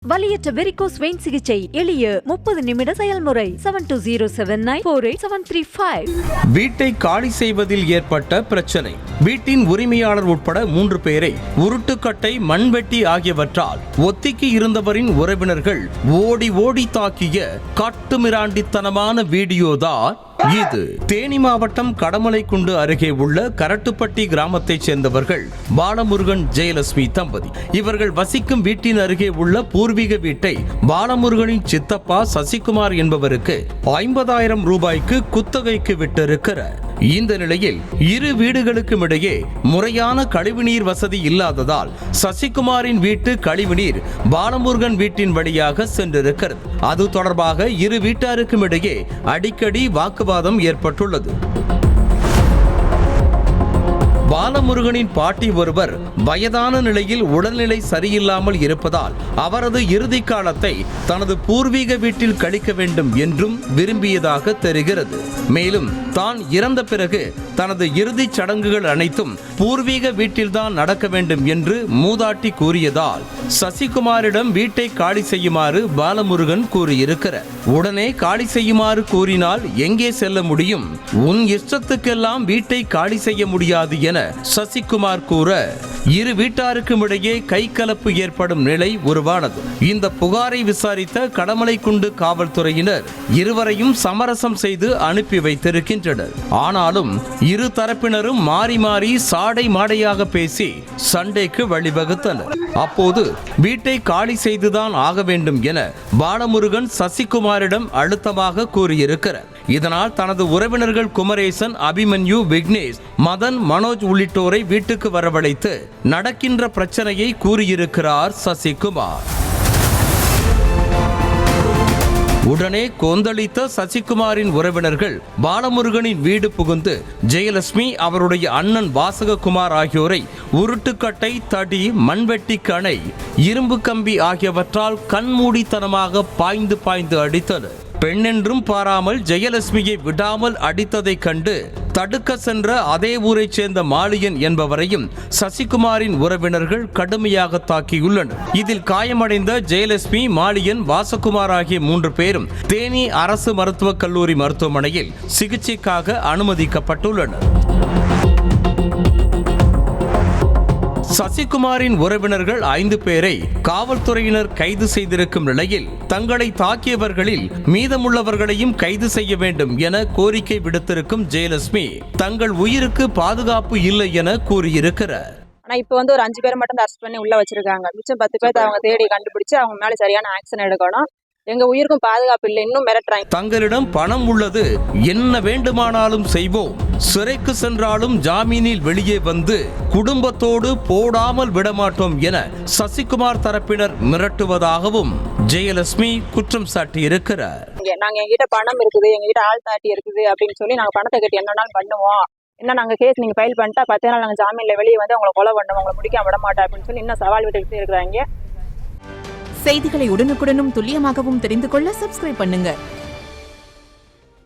வலியற்ற varicose vein சிகிச்சை எளிய 30 நிமிட செயல்முறை. 7207948735. வீட்டை காலி செய்வதில் ஏற்பட்ட பிரச்சனை. வீட்டின் உரிமையாளர் உட்பட 3 பேரை உருட்டுக்கட்டை, மண்வெட்டி ஆகியவற்றால் ஒத்திக்கி இருந்தவரின் உறவினர்கள் ஓடி ஓடி தாக்கிய காட்டுமிராண்டித்தனமான வீடியோதான் இது. தேனி மாவட்டம் கடமலைக்குண்டு அருகே உள்ள கரட்டுப்பட்டி கிராமத்தைச் சேர்ந்தவர்கள் பாலமுருகன், ஜெயலட்சுமி தம்பதி. இவர்கள் வசிக்கும் வீட்டின் அருகே உள்ள பூர்வீக வீட்டை பாலமுருகனின் சித்தப்பா சசிகுமார் என்பவருக்கு 50,000 ரூபாய்க்கு குத்தகைக்கு விட்டிருக்கிறார். இந்த நிலையில் இரு வீடுகளுக்கும் இடையே முறையான கழிவுநீர் வசதி இல்லாததால் சசிகுமாரின் வீட்டு கழிவுநீர் பாலமுருகன் வீட்டின் வழியாக சென்றிருக்கிறது. அது தொடர்பாக இரு வீட்டாருக்கும் இடையே அடிக்கடி வாக்குவாதம் ஏற்பட்டுள்ளது. பாலமுருகனின் பாட்டி ஒருவர் வயதான நிலையில் உடல்நிலை சரியில்லாமல் இருப்பதால் அவரது இறுதி காலத்தை தனது பூர்வீக வீட்டில் கழிக்க வேண்டும் என்றும் விரும்பியதாக தெரிகிறது. மேலும் தான் இறந்த பிறகு தனது இறுதிச் சடங்குகள் அனைத்தும் பூர்வீக வீட்டில்தான் நடக்க வேண்டும் என்று மூதாட்டி கூறியதால் சசிகுமாரிடம் வீட்டை காலி செய்யுமாறு பாலமுருகன் கூறியிருக்கிறார். உடனே காலி செய்யுமாறு கூறினால் எங்கே செல்ல முடியும்? உன் இஷ்டத்துக்கெல்லாம் வீட்டை காலி செய்ய முடியாது என சசிகுமார் கூற இரு வீட்டாருக்கும் இடையே கைகலப்பு ஏற்படும் நிலை உருவானது. இந்த புகாரை விசாரித்த கடமலைக்குண்டு காவல்துறையினர் இருவரையும் சமரசம் செய்து அனுப்பி வைத்திருக்கின்றனர். ஆனாலும் இரு தரப்பினரும் மாறி மாறி சாடை மாடையாக பேசி சண்டைக்கு வழிவகுத்தனர். அப்போது வீட்டை காலி செய்துதான் ஆக வேண்டும் என பாலமுருகன் சசிகுமாரிடம் அழுத்தமாக கூறியிருக்கிறார். இதனால் தனது உறவினர்கள் குமரேசன், அபிமன்யு, விக்னேஷ், மதன், மனோஜ் உள்ளிட்டோரை வீட்டுக்கு வரவழைத்து நடக்கின்ற பிரச்சனையை கூறியிருக்கிறார் சசிகுமார். உடனே கொந்தளித்த சசிகுமாரின் உறவினர்கள் பாலமுருகனின் வீடு புகுந்து ஜெயலட்சுமி, அவருடைய அண்ணன் வாசககுமார் ஆகியோரை உருட்டுக்கட்டை, தடி, மண்வெட்டி, கணை, இரும்பு கம்பி ஆகியவற்றால் கண்மூடித்தனமாக பாய்ந்து பாய்ந்து அடித்தனர். பெண்ணென்றும் பாராமல் ஜெயலட்சுமியை விடாமல் அடித்ததை கண்டு தடுக்க சென்ற அதே ஊரைச் சேர்ந்த மாலியன் என்பவரையும் சசிகுமாரின் உறவினர்கள் கடுமையாக தாக்கியுள்ளனர். இதில் காயமடைந்த ஜெயலட்சுமி, மாலியன், வாசகுமார் ஆகிய 3 பேரும் தேனி அரசு மருத்துவக் கல்லூரி மருத்துவமனையில் சிகிச்சைக்காக அனுமதிக்கப்பட்டுள்ளனர். சசிகுமாரின் உறவினர்கள் 5 பேரை காவல்துறையினர் கைது செய்திருக்கும் நிலையில் தங்களை தாக்கியவர்களில் மீதமுள்ளவர்களையும் கைது செய்ய வேண்டும் என கோரிக்கை விடுத்திருக்கும் ஜெயலட்சுமி தங்கள் உயிருக்கு பாதுகாப்பு இல்லை என கூறியிருக்கிறார். ஆனா இப்ப ஒரு 5 பேரை மட்டும் அரெஸ்ட் பண்ணி உள்ள வச்சிருக்காங்க. மிச்சம் 10 பேர் அவங்க தேடி கண்டுபிடிச்சு அவங்க மேல சரியான ஆக்ஷன் எடுக்கணும். எங்க உயிருக்கும் பாதுகாப்பு இல்லை, இன்னும் மிரட்டுறாங்க. தங்களிடம் பணம் உள்ளது, என்ன வேண்டுமானாலும் செய்வோம், சிறைக்கு சென்றாலும் ஜாமீனில் வெளியே வந்து குடும்பத்தோடு போடாமல் விடமாட்டோம் என சசிகுமார் தரப்பினர் மிரட்டுவதாகவும் ஜெயலட்சுமி குற்றம் சாட்டி இருக்கிறார். நாங்க எங்கிட்ட பணம் இருக்குது, எங்ககிட்ட ஆள் தாட்டி இருக்குது அப்படின்னு சொல்லி நாங்க பணத்தை கட்டி என்னன்னாலும் பண்ணுவோம். என்ன நாங்க கேஸ் நீங்க ஃபைல் பண்ணிட்டா 10 நாள் நாங்க ஜாமீன்ல வெளியே வந்து அவங்களை கொலை பண்ணுவோம், அவங்களை முடிக்க விட மாட்டோம் அப்படின்னு சொல்லி இன்னும் சவால் விட்டுக்கிட்டே இருக்கிறாங்க. செய்திகளை உடனுக்குடனும் துல்லியமாகவும் தெரிந்து கொள்ள சப்ஸ்கிரைப் பண்ணுங்க.